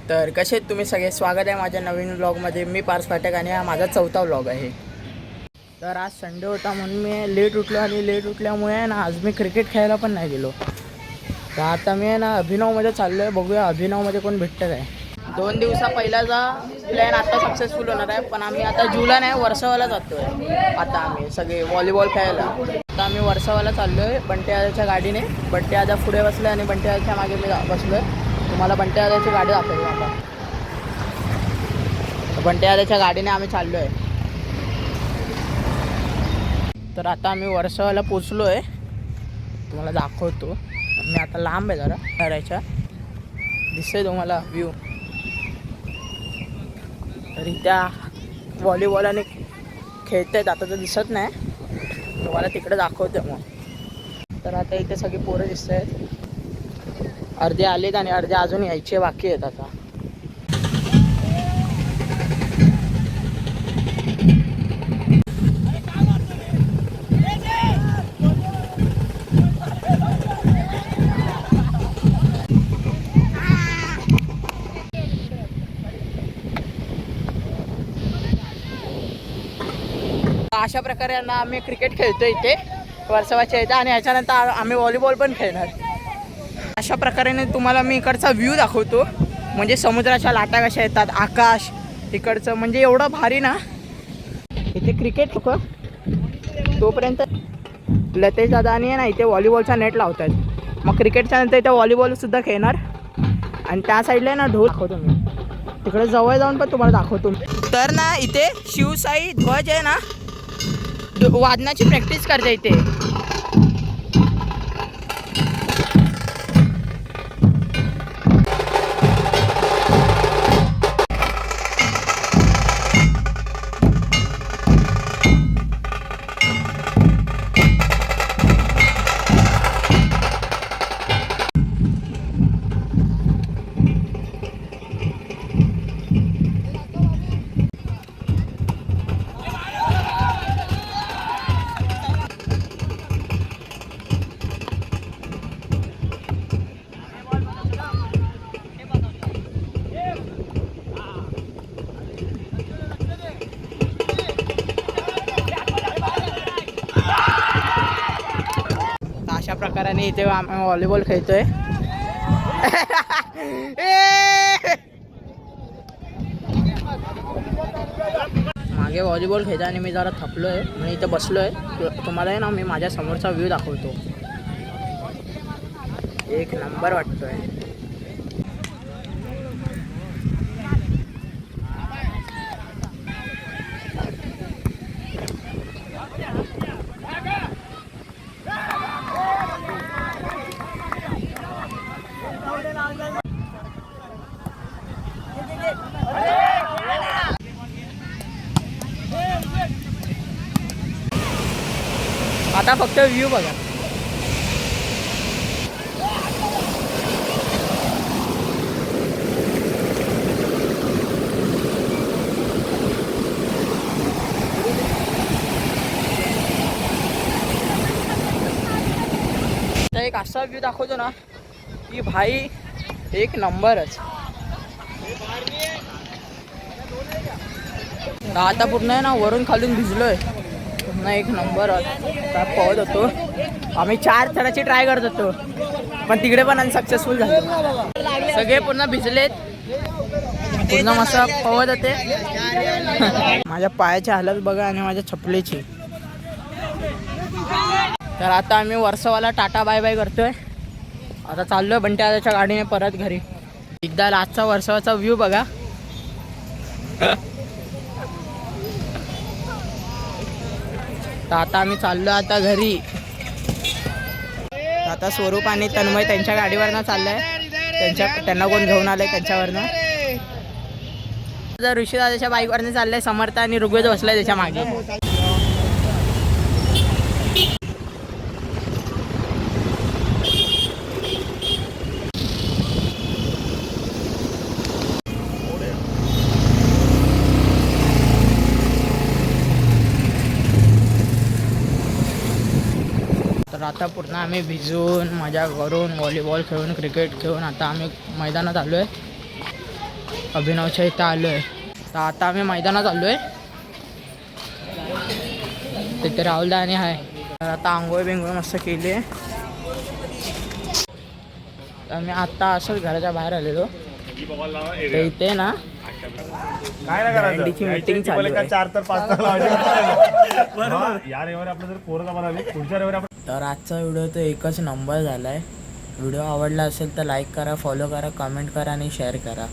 तर कसे तुम्ही सगळे, स्वागत आहे माझ्या नवीन व्लॉगमध्ये. मी पार्स पाठक आणि हा माझा 4था व्लॉग आहे. तर आज संडे होता म्हणून मी लेट उठलो आणि लेट उठल्यामुळे ना आज मी क्रिकेट खेळायला पण नाही गेलो. तर आता मी ना अभिनवमध्ये चाललो आहे. बघूया अभिनवमध्ये कोण भेटतं काय. 2 दिवसा पहिल्याचा प्लॅन आता सक्सेसफुल होणार आहे. पण आम्ही आता जुला नाही वर्सोवाला जातो आहे. आता आम्ही सगळे व्हॉलीबॉल खेळायला. आता आम्ही वर्सोवाला चाललो आहे बंट्याच्या गाडीने. बंट्या आता पुढे बसलो आणि बंट्याच्या मागे मी बसलो आहे. तुम्हाला बंट्याची गाडी दाखवतो आता. बंट्याच्या गाडीने आम्ही चाललो आहे. तर आता आम्ही वर्सोवाला पोचलो आहे. तुम्हाला दाखवतो. मी आता लांब आहे जरा घराच्या. दिसतंय तुम्हाला व्ह्यू. तर त्या व्हॉलीबॉल आणि खेळतायत. आता तर दिसत नाही, तुम्हाला तिकडे दाखवतो मग. तर आता इथे सगळी पोरं दिसत आहेत. अर्धे आलेत आणि अर्धे अजून यायचे बाकी आहेत. आता अशा प्रकारे ना आम्ही क्रिकेट खेळतो इथे वर्सोवाच्या इथे. आणि ह्याच्यानंतर आम्ही व्हॉलीबॉल पण खेळणार. अशा प्रकारे तुम्हाला मी इकडचा व्ह्यू दाखवतो. म्हणजे समुद्राच्या लाटा कशा येतात, आकाश इकडचं म्हणजे एवढं भारी ना. इथे क्रिकेट लोक तोपर्यंत लतेश दादा आणि आहे ना इथे व्हॉलीबॉलचा नेट लावत आहेत. मग क्रिकेटच्या नंतर इथे व्हॉलीबॉलसुद्धा खेळणार. आणि त्या साईडला ना ढोल दाखवतो मी. तिकडे जवळ जाऊन पण तुम्हाला दाखवतो. तर ना इथे शिवसाई ध्वज आहे ना वादनाची प्रॅक्टिस करते इथे. अशा प्रकाराने इथे आम्ही व्हॉलीबॉल खेळतोय. मागे व्हॉलीबॉल खेळतो आणि मी जरा थकलो आहे आणि इथे बसलो आहे. तुम्हाला आहे ना मी माझ्या समोरचा व्ह्यू दाखवतो. एक नंबर वाटतोय. आता फक्त व्ह्यू बघा. एक असा व्ह्यू दाखवतो ना की भाई एक नंबरच. आता पूर्ण आहे ना वरून खालून भिजलोय. पुन्हा एक नंबर काय पवत होतो. आम्ही 4 थराची ट्राय करत होतो पण तिकडे पण अनसक्सेसफुल झालो. सगळे पूर्ण भिजलेत, पूर्ण मस्त पवत होते. माझ्या पायाची हालत बघा आणि माझ्या चपलेची. तर आता आम्ही वर्सोवाला टाटा बाय बाय करतोय. आता चाललोय बंट्याच्या गाडीने परत घरी. एकदा आजचा वर्सोवाचा व्ह्यू बघा. तर आता आम्ही चाललो आता घरी. आता स्वरूप आणि तन्मय त्यांच्या गाडीवरनं चाललंय. त्यांना कोण घेऊन आलंय त्यांच्यावरनं. जर ऋषीदादाच्या बाईकवरनं चाललंय. समर्थ आणि ऋग्वेद बसलाय त्याच्या मागे. तर आता पूर्ण आम्ही भिजून मजा करून व्हॉलीबॉल खेळून क्रिकेट खेळून आता आम्ही मैदानात आलो आहे. अभिनवच्या इथं आलो आहे. तर आता आम्ही मैदानात आलो आहे. तिथे राहुल दाने आहे. तर आता आंघोळ बिंघोळ मस्त केली आहे. तर मी आत्ता असंच घराच्या बाहेर आलेलो. तर इथे ना काय नाही बँडीची मीटिंग चालू आहे. 4 तर 5 तर या रविवारी आपलं जर कोरोना बनवली पुढच्या रविवारी आपण. तर आजचा व्हिडिओ तो एकच नंबर झाला आहे. व्हिडिओ आवडला असेल तर लाईक करा, फॉलो करा, कमेंट करा आणि शेअर करा.